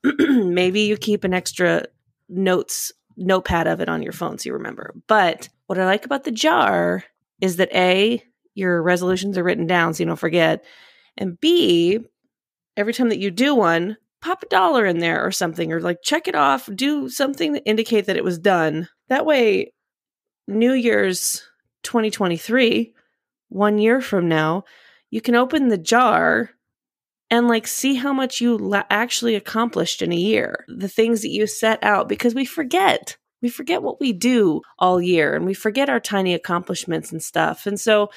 Maybe you keep an extra notepad of it on your phone so you remember. But what I like about the jar is that A, your resolutions are written down so you don't forget. And B, every time that you do one, pop $1 in there or something, or like check it off, do something to indicate that it was done. That way, New Year's 2023, 1 year from now, you can open the jar and like see how much you actually accomplished in a year. The things that you set out, because we forget what we do all year and we forget our tiny accomplishments and stuff. And so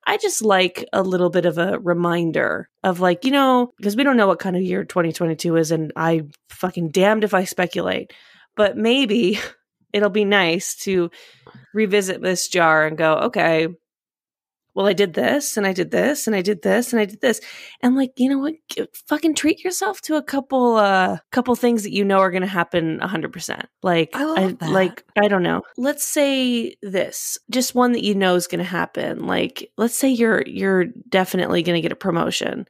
I just like a little bit of a reminder of like, because we don't know what kind of year 2022 is, and I fucking damned if I speculate, but maybe it'll be nice to revisit this jar and go, okay, well, I did this and I did this and I did this and I did this. And like, you know what? Fucking treat yourself to a couple things that you know are going to happen 100%. Like, I love that. Like, I don't know. Let's say this, just one that you know is going to happen. Like, let's say you're definitely going to get a promotion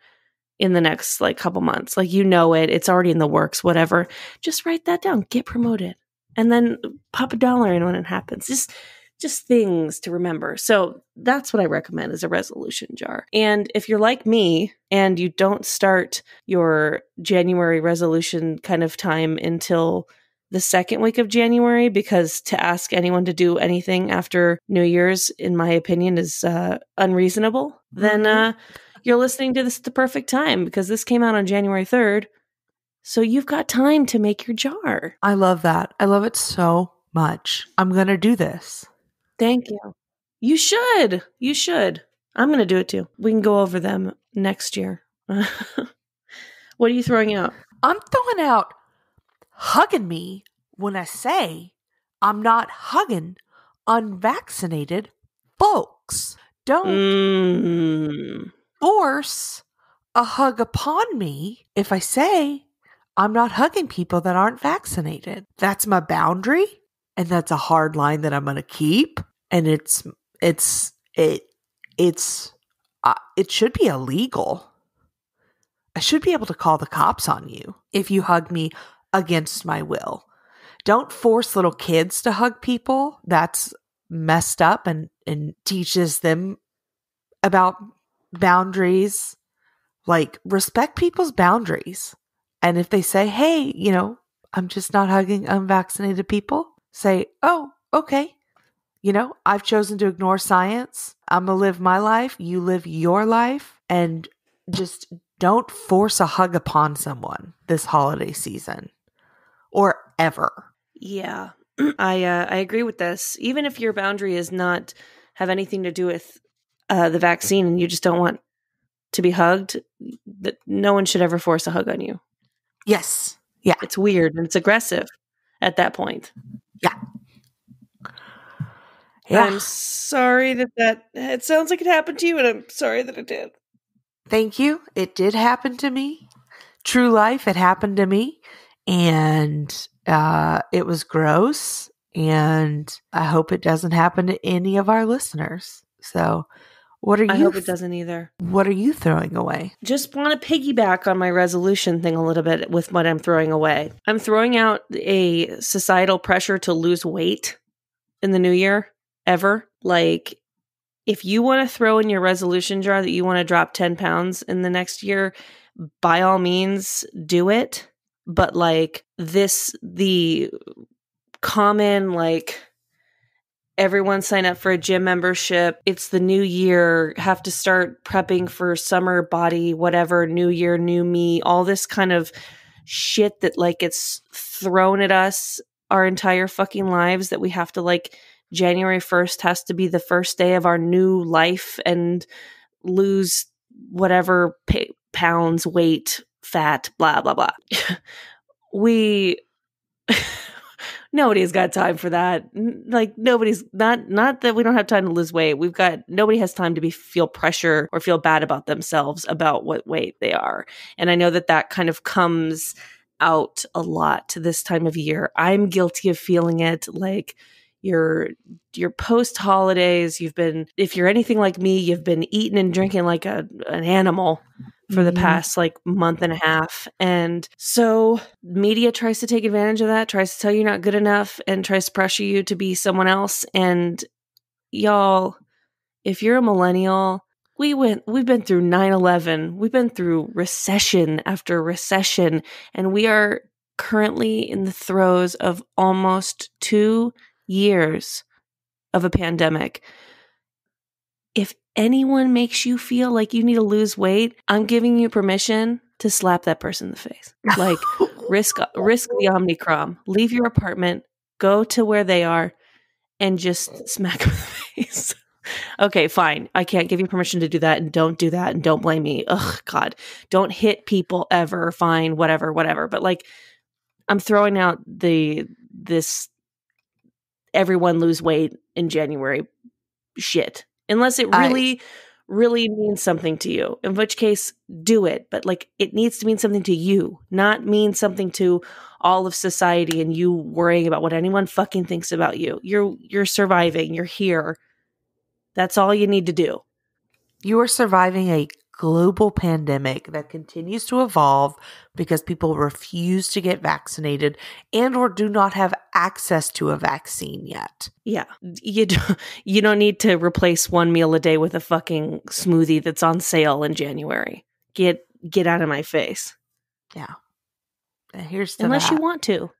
in the next like couple months. Like, you know it, it's already in the works, whatever. Just write that down, get promoted, and then pop $1 in when it happens. Just things to remember. So that's what I recommend as a resolution jar. And if you're like me and you don't start your January resolution kind of time until the second week of January, because to ask anyone to do anything after New Year's, in my opinion, is unreasonable, then you're listening to this at the perfect time, because this came out on January 3rd. So you've got time to make your jar. I love that. I love it so much. I'm going to do this. Thank you. You should. You should. I'm going to do it too. We can go over them next year. What are you throwing out? I'm throwing out hugging me when I say I'm not hugging unvaccinated folks. Don't force a hug upon me if I say I'm not hugging people that aren't vaccinated. That's my boundary, and that's a hard line that I'm going to keep. And it should be illegal. I should be able to call the cops on you if you hug me against my will. Don't force little kids to hug people. That's messed up and teaches them about boundaries. Like, respect people's boundaries. And if they say, hey, you know, I'm just not hugging unvaccinated people, say, oh, okay. You know, I've chosen to ignore science. I'm going to live my life. You live your life. And just don't force a hug upon someone this holiday season or ever. Yeah, I agree with this. Even if your boundary is not have anything to do with the vaccine and you just don't want to be hugged, that no one should ever force a hug on you. Yes. Yeah. It's weird and it's aggressive at that point. Yeah. Yeah. I'm sorry that it sounds like it happened to you, and I'm sorry that it did. Thank you. It did happen to me. True life, it happened to me. And it was gross. And I hope it doesn't happen to any of our listeners. So what are you? I hope it doesn't either. What are you throwing away? Just want to piggyback on my resolution thing a little bit with what I'm throwing away. I'm throwing out a societal pressure to lose weight in the new year. Ever. Like, if you want to throw in your resolution jar that you want to drop 10 pounds in the next year, by all means do it. But like the common, like, everyone sign up for a gym membership, it's the new year, have to start prepping for summer body, whatever, new year, new me, all this kind of shit that like gets thrown at us our entire fucking lives, that we have to like, January 1st has to be the first day of our new life and lose whatever pounds, weight, fat, blah, blah, blah. Nobody's got time for that. Like, nobody's not that we don't have time to lose weight. Nobody has time to feel pressure or feel bad about themselves about what weight they are. And I know that kind of comes out a lot to this time of year. I'm guilty of feeling it. Like, your post holidays, if you're anything like me, you've been eating and drinking like an animal for the past like month and a half. And so media tries to take advantage of that, tries to tell you you're not good enough, and tries to pressure you to be someone else. And y'all, if you're a millennial, we've been through 9/11, we've been through recession after recession, and we are currently in the throes of almost 2 years of a pandemic. If anyone makes you feel like you need to lose weight, I'm giving you permission to slap that person in the face. Like, risk the Omicron. Leave your apartment, go to where they are, and just smack them in the face. Okay, fine. I can't give you permission to do that, and don't do that, and don't blame me. Ugh, God. Don't hit people ever. Fine, whatever. But like, I'm throwing out this everyone lose weight in January shit. unless it really, really means something to you, in which case do it. But like, it needs to mean something to you, not mean something to all of society and you worrying about what anyone fucking thinks about you. You're surviving. You're here. That's all you need to do. You are surviving a global pandemic that continues to evolve because people refuse to get vaccinated and or do not have access to a vaccine yet. Yeah. You don't need to replace one meal a day with a fucking smoothie that's on sale in January. Get out of my face. Yeah. And here's to Unless that. you want to.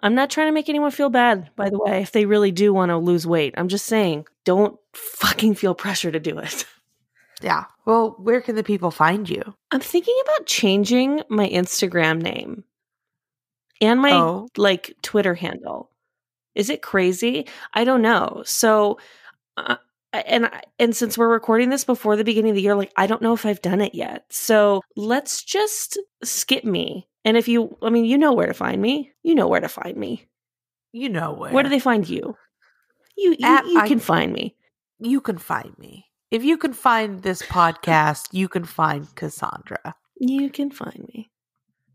I'm not trying to make anyone feel bad, by the way, if they really do want to lose weight. I'm just saying, don't fucking feel pressure to do it. Yeah. Well, where can the people find you? I'm thinking about changing my Instagram name and my like Twitter handle. Is it crazy? I don't know. So, and since we're recording this before the beginning of the year, like, I don't know if I've done it yet. So let's just skip me. And if you know where to find me. You know where to find me. You know where. Where do they find you? You can find me. You can find me. If you can find this podcast, you can find Cassandra. You can find me.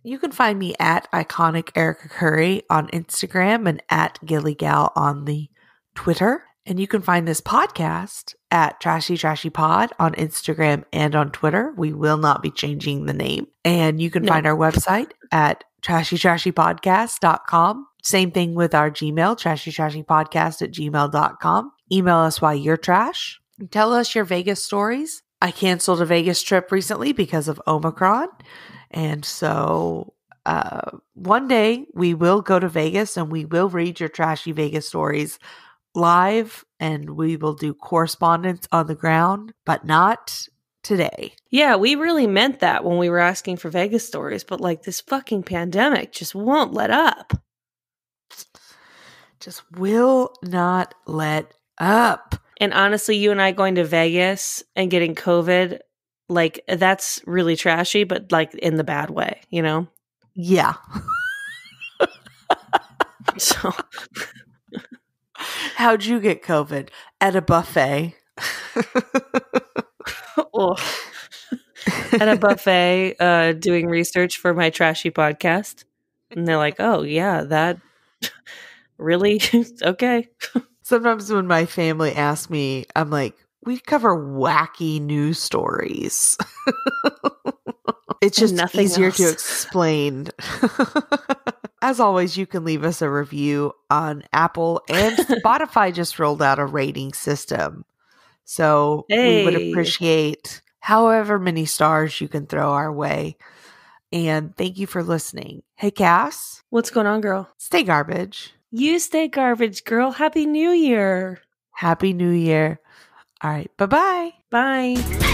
You can find me at Iconic Erica Curry on Instagram and at Gillygal on the Twitter. And you can find this podcast at Trashy Trashy Pod on Instagram and on Twitter. We will not be changing the name. And you can find our website at trashytrashypodcast.com. Same thing with our Gmail, trashytrashypodcast@gmail.com. Email us why you're trash. Tell us your Vegas stories. I canceled a Vegas trip recently because of Omicron. And so one day we will go to Vegas and we will read your trashy Vegas stories live and we will do correspondence on the ground, but not today. Yeah, we really meant that when we were asking for Vegas stories, but like this fucking pandemic just won't let up. Just will not let up. And honestly, you and I going to Vegas and getting COVID, like, that's really trashy, but like in the bad way, you know? Yeah. So, how'd you get COVID? At a buffet. At a buffet, doing research for my trashy podcast. And they're like, oh, yeah, that really? Okay. Sometimes when my family asks me, I'm like, we cover wacky news stories. It's just easier to explain. As always, you can leave us a review on Apple, and Spotify just rolled out a rating system. So we would appreciate however many stars you can throw our way. And thank you for listening. Hey, Cass. What's going on, girl? Stay garbage. You stay garbage, girl. Happy New Year. Happy New Year. All right. Bye-bye. Bye.